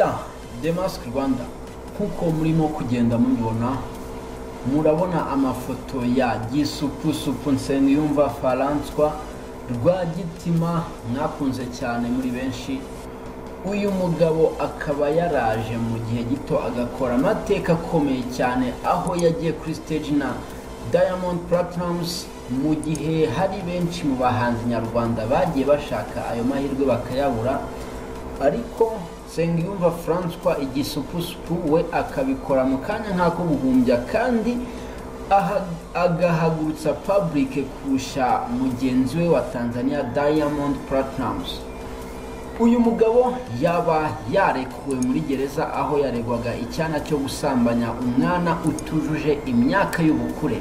ya The Mask Rwanda, nkuko murimo kugenda mubibona, murabona amafoto ya Gisupusupu Nsengiyumva François Rwagitima mwakunze cyane muri benshi. Uyu mugabo akaba yaraje mu gihe gito agakora amateka akomeye cyane, aho yagiye kuri stage na Diamond Platnumz mu gihe hari benshi mu bahanzi nyarwanda bagiye bashaka ayo mahirwe bakayabura, ariko Nsengiyumva François Igisupusupu we akabikora mu kanya nk'ako guhumbya, kandi agahagurutsa public kurusha mugenzi we wa Tanzania Diamond Platnumz. Uyu mugabo yaba yarekuwe muri gereza aho yaregwaga icyana cyo gusambanya umwana utujuje imyaka y'ubukure.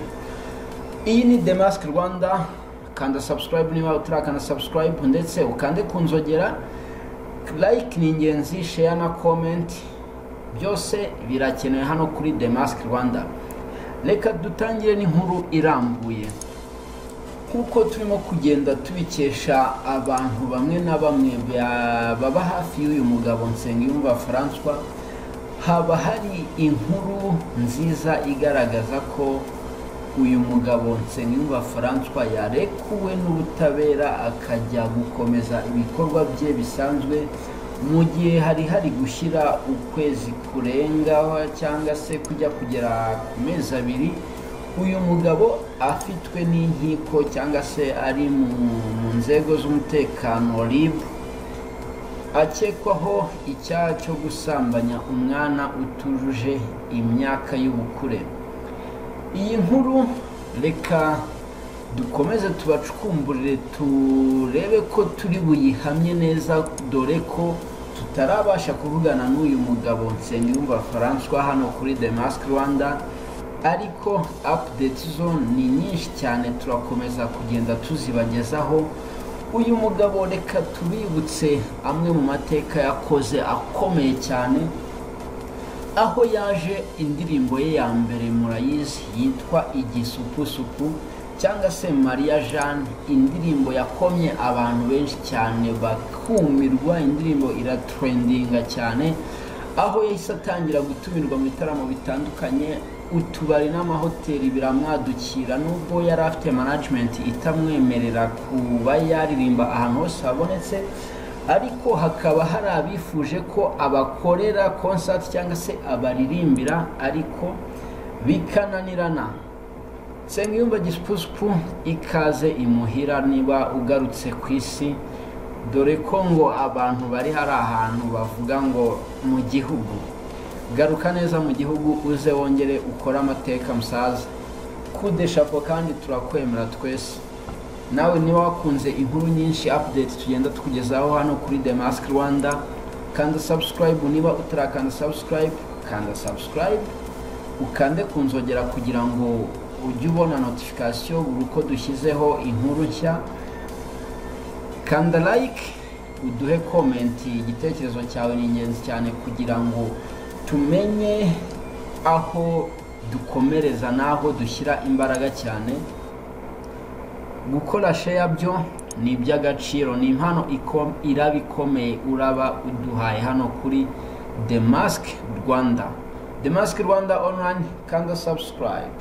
Iyi ni The Mask Rwanda, kanda subscribe niba utarakanda subscribe, ndetse ukande kunzogera. Like ni ingenzi, share na comment, byose birakenewe hano kuri The Mask Rwanda. Reka dutangire n'inkuru irambuye. Kuko turimo kugenda tubikesha abantu bamwe na bamwe baba hafi y'uyu mugabo Nsengiyumva François, haba hari inkuru nziza igaragaza ko uyu mugabo Nsengiyumva François yarekuwe n'ubutabera akajya gukomeza ibikorwa bye bisanzwe, mu gihe hari gushyira ukwezi kurenga cyangwa se kujya kugera ku mezi abiri uyu mugabo afitwe n'inkiko cyangwa se ari mu nzego z'umutekano RIB, akekwaho icyaha cyo gusambanya umwana utujuje imyaka y'ubukure. Iyi nkuru reka dukomeze tubacukumburire turebe ko turi buyihamye neza, dore ko tutarabasha kuvugana n'uyu mugabo Nsengiyumva François hano kuri The Mask Rwanda, ariko updates zo ni nyinshi cyane turakomeza kugenda tuzibagezaho. Uyu mugabo reka tubibutse amwe mu mateka yakoze akomeye cyane, aho yaje indirimbo ye ya mbere murayizi yitwa Igisupusupu cyangwa se Maria Jeanne, indirimbo yakomye abantu benshi cyane bakumirwa, indirimbo iratrendinga cyane, aho yahise atangira gutumirwa mu bitaramo bitandukanye, utubari n'amahoteli biramwadukira, nubwo yari afite management itamwemerera kuba yaririmba ahantu hose habonetse, ariko hakaba hari abifuje ko abakorera concert cyangwa se abaririmbira, ariko bikananirana. Nsengiyumva Gisupusupu ikaze imuhira niba ugarutse ku isi, dore ko ngo abantu bari hari ahantu bavuga ngo mu gihugu, garuka neza mu gihugu uze wongere ukora amateka musaza. Kude chapeau kandi turakwemera twese. Nawe niba wakunze inkuru nyinshi updates tugenda tukugezaho hano kuri The Mask Rwanda, kanda subscribe niba utarakanda subscribe, kanda subscribe, ukande kunzogera kugira ngo ujye ubona notification buri uko dushyizeho inkuru nshya. Kanda like, uduhe comment, igitekerezo cyawe ni ingenzi cyane kugira ngo tumenye aho dukomereza naho dushyira imbaraga cyane. Gukora share byo ni iby'agaciro, ni impano irabikomeye uraba uduhaye hano kuri The Mask Rwanda. The Mask Rwanda online, kanda subscribe.